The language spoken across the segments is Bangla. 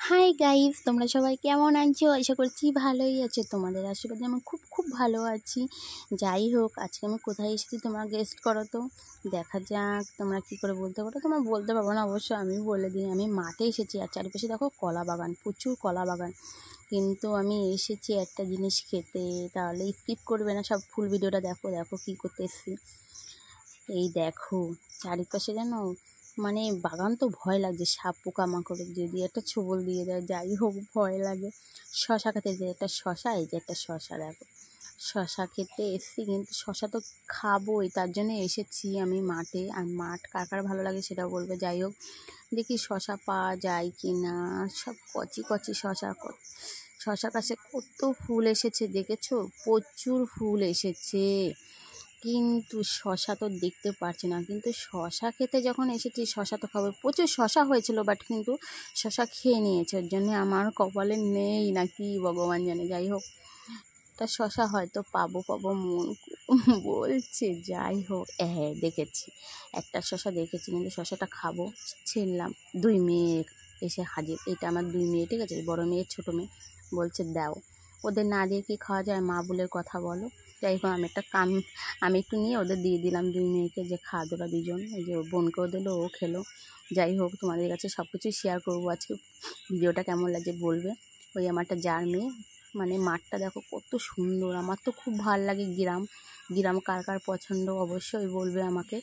হাই গাইস, তোমরা সবাই কেমন আছো? আশা করছি ভালোই আছো। তোমাদের আশীর্বাদে আমি খুব খুব ভালো আছি। যাই হোক, আজকে আমি কোথায় এসেছি তোমরা গেস্ট করো তো। দেখা যাক তোমরা কী করে বলতে পারো। তোমরা বলতে পারবো না অবশ্য, আমি বলে দিই। আমি মাঠে এসেছি আর চারিপাশে দেখো কলা বাগান, প্রচুর কলা বাগান। কিন্তু আমি এসেছি একটা জিনিস খেতে, তাহলে স্কিপ করবে না, সব ফুল ভিডিওটা দেখো। দেখো কী করতে এসেছি, এই দেখো চারিপাশে জানো, মানে বাগান তো ভয় লাগছে, সাপ পোকামাকড় যদি একটা ছোবল দিয়ে দেয়, যাই হোক ভয় লাগে। শশা খেতে, যে একটা শশা, এই যে একটা শশা দেখো, শশা খেতে এসেছি। কিন্তু শশা তো খাবোই, তার জন্য এসেছি আমি মাঠে। আর মাঠ কার কার ভালো লাগে সেটা বলবে। যাই হোক, দেখি শশা পাওয়া যায় কি না। সব কচি কচি শশা, শশা গাছে কত ফুল এসেছে দেখেছো, প্রচুর ফুল এসেছে। কিন্তু শশা তো দেখতে পারছি না। কিন্তু শশা খেতে যখন এসেছি, শশা তো খাবো। প্রচুর শশা হয়েছিল, বাট কিন্তু শশা খেয়ে নিয়েছে, ওর জন্যে আমার কপালে নেই নাকি ভগবান জানে। যাই হোক, তা শশা হয়তো পাবো পাবো মন বলছে। যাই হোক, হ্যাঁ দেখেছি, একটা শশা দেখেছি, কিন্তু শশাটা খাবো ছিলাম। দুই মেয়ে এসে হাজির। এটা আমার দুই মেয়ে, ঠিক আছে, বড় মেয়ে ছোটো মেয়ে। বলছে দাও, ওদের না দিয়ে কি খাওয়া যায়, মা বলে কথা বলো। যাই হোক, আমি একটু নিয়ে ওদের দিয়ে দিলাম দুই মেয়েকে, যে খা তোরা দুজন। এই যে বোনকেও দিলো, ও খেলো। যাই হোক, তোমাদের কাছে সব কিছুই শেয়ার করবো আজকে। ভিডিওটা কেমন লাগছে বলবে। ওই আমারটা যার মেয়ে, মানে মাঠটা দেখো কত সুন্দর। আমার তো খুব ভালো লাগে গ্রাম। গ্রাম কার কার পছন্দ অবশ্যই বলবে আমাকে।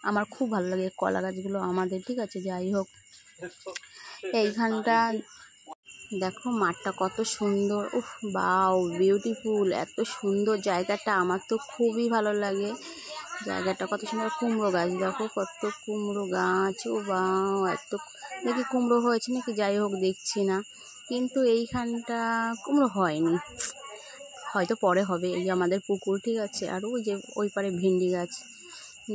আমার খুব ভালো লাগে। কলা গাছগুলো আমাদের, ঠিক আছে। যাই হোক, এইখানটা দেখো মাঠটা কত সুন্দর। উফ, বাও, বিউটিফুল, এত সুন্দর জায়গাটা। আমার তো খুবই ভালো লাগে জায়গাটা, কত সুন্দর। কুমড়ো গাছ দেখো, কত কুমড়ো গাছ। ও বাও, এত দেখি কুমড়ো হয়েছে নাকি, যাই হোক দেখছি না। কিন্তু এইখানটা কুমড়ো হয়নি, হয়তো পরে হবে। এই যে আমাদের পুকুর, ঠিক আছে, আর ওই যে ওই পারে ভেন্ডি গাছ।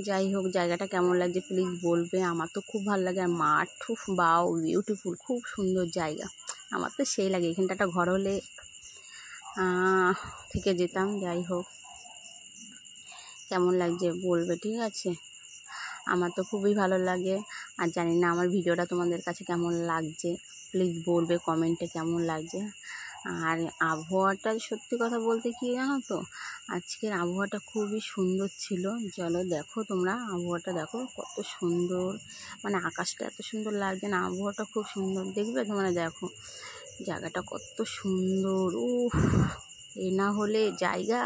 যাই হোক, জায়গাটা কেমন লাগছে প্লিজ বলবে। আমার তো খুব ভালো লাগে। আর মাঠ, উফ বাও, বিউটিফুল, খুব সুন্দর জায়গা। আমার তো সেই লাগে, এখানটা একটা ঘর হলে থেকে যেতাম। যাই হোক, কেমন লাগছে বলবে, ঠিক আছে। আমার তো খুবই ভালো লাগে। আর জানি না আমার ভিডিওটা তোমাদের কাছে কেমন লাগছে, প্লিজ বলবে কমেন্টে কেমন লাগছে। আর আবহাওয়াটা, সত্যি কথা বলতে কি জানো তো, আজকের আবহাওয়াটা খুবই সুন্দর ছিল। চলো দেখো, তোমরা আবহাওয়াটা দেখো কত সুন্দর, মানে আকাশটা এত সুন্দর লাগছে না, আবহাওয়াটা খুব সুন্দর। দেখবে তোমরা, দেখো জায়গাটা কত সুন্দর। উফ, এ না হলে জায়গা।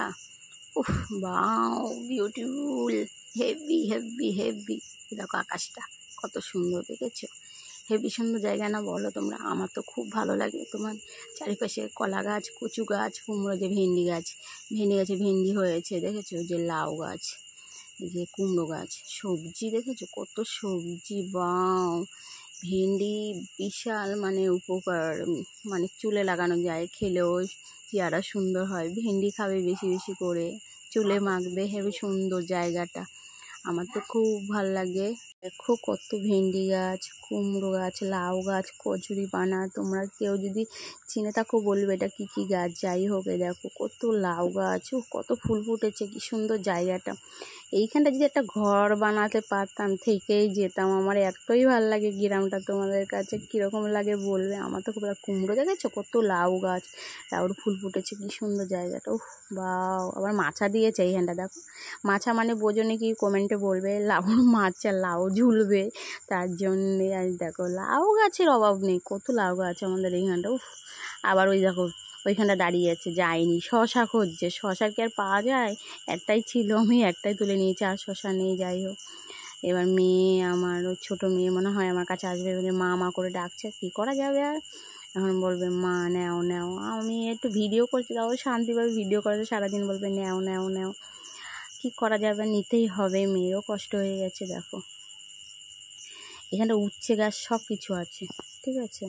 উফ, বাও, বিউটিফুল, হেভি হেভি হেভি। দেখো আকাশটা কত সুন্দর, দেখেছো? হেভি সুন্দর জায়গা না বলো তোমরা? আমার তো খুব ভালো লাগে। তোমার চারিপাশে কলা গাছ, কচু গাছ, কুমড়ো, যে ভেন্ডি গাছ, ভেন্ডি গাছে ভেন্ডি হয়েছে দেখেছো, যে লাউ গাছ, যে কুমড়ো গাছ, সবজি দেখেছো কত সবজি। বাও, ভেন্ডি বিশাল মানে উপকার, মানে চুলে লাগানো যায়, খেলেও চেহারা সুন্দর হয়। ভেন্ডি খাবে বেশি বেশি করে, চুলে মাখবে, হেবি সুন্দর জায়গাটা। আমার তো খুব ভাল লাগে। দেখো কত ভেন্ডি গাছ, কুমড়ো গাছ, লাউ গাছ, কচুরি পানা। তোমরা কেউ যদি চিনে থাকো বলবে এটা কী কী গাছ। যাই হোক, দেখো কত লাউ গাছ, ও কত ফুল ফুটেছে, কি সুন্দর জায়গাটা। এইখানটা যদি একটা ঘর বানাতে পারতাম, থেকেই যেতাম। আমার এতই ভালো লাগে গ্রামটা। তোমাদের কাছে কীরকম লাগে বলবে। আমার তো খুব ভালো। কুমড়ো দেখেছো, কত লাউ গাছ, লাউর ফুল ফুটেছে, কি সুন্দর জায়গাটা। উফ, বাও, আবার মাছা দিয়েছে এইখানটা দেখো। মাছা মানে বোঝো নাকি কমেন্টে বলবে। লাউর মাছা, লাউ ঝুলবে, তার জন্যে। আর দেখো লাউ গাছের অভাব নেই, কত লাউ গাছ আমাদের এইখানটা। উফ, আবার ওই দেখো ওইখানটা দাঁড়িয়ে আছে, যায়নি, শশা খুঁজছে। শশা কি আর পাওয়া যায়? একটাই ছিল, আমি একটাই তুলে নিয়েছি, আর শশা নেই। যাই হোক, এবার মেয়ে, আমার ওই ছোটো মেয়ে মনে হয় আমার কাছে আসবে, বলে মা মা করে ডাকছে। কী করা যাবে আর, এখন বলবে মা নেও নেও। আমি একটু ভিডিও করছি, তাও শান্তিভাবে ভিডিও করেছে, সারাদিন বলবে নেও নেও নেও। কী করা যাবে, নিতেই হবে, মেয়েরও কষ্ট হয়ে গেছে। দেখো এখানে উচ্ছে গাছ, সব কিছু আছে, ঠিক আছে।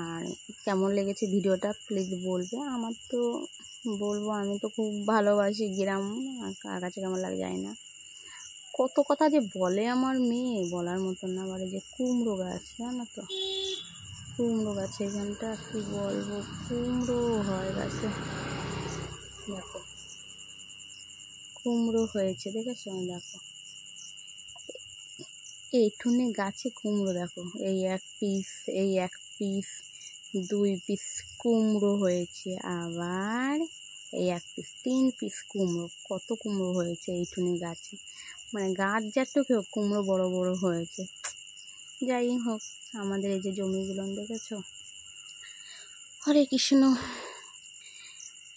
আর কেমন লেগেছে ভিডিওটা প্লিজ বলবে। আমার তো বলবো, আমি তো খুব ভালোবাসি গ্রাম। আর কার কাছে কেমন লাগে জানি না। কত কথা যে বলে আমার মেয়ে, বলার মতন না। বলে যে কুমড়ো গাছ, জানো তো, কুমড়ো গাছ এখানটা কী বলবো, কুমড়ো হয় গাছে। দেখো কুমড়ো হয়েছে, দেখেছো? দেখো এইটুনে গাছে কুমড়ো, দেখো এই এক পিস, এই এক পিস, 2 পিস কুমড়ো হয়েছে, আবার এই 1 পিস, 3 পিস কুমড়ো। কত কুমড়ো হয়েছে এইটুনি গাছে, মানে গাছ যেটুকু কুমড়ো বড় বড় হয়েছে। যাই হোক, আমাদের এই যে জমিগুলো দেখেছো। হরে কৃষ্ণ।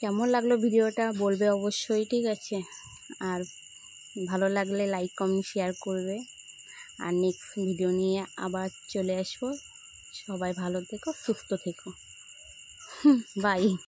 কেমন লাগলো ভিডিওটা বলবে অবশ্যই, ঠিক আছে। আর ভালো লাগলে লাইক কমেন্ট শেয়ার করবে। আর নেক্সট ভিডিও নিয়ে আবার চলে আসবো। সবাই ভালো থেকো, সুস্থ থেকো। বাই।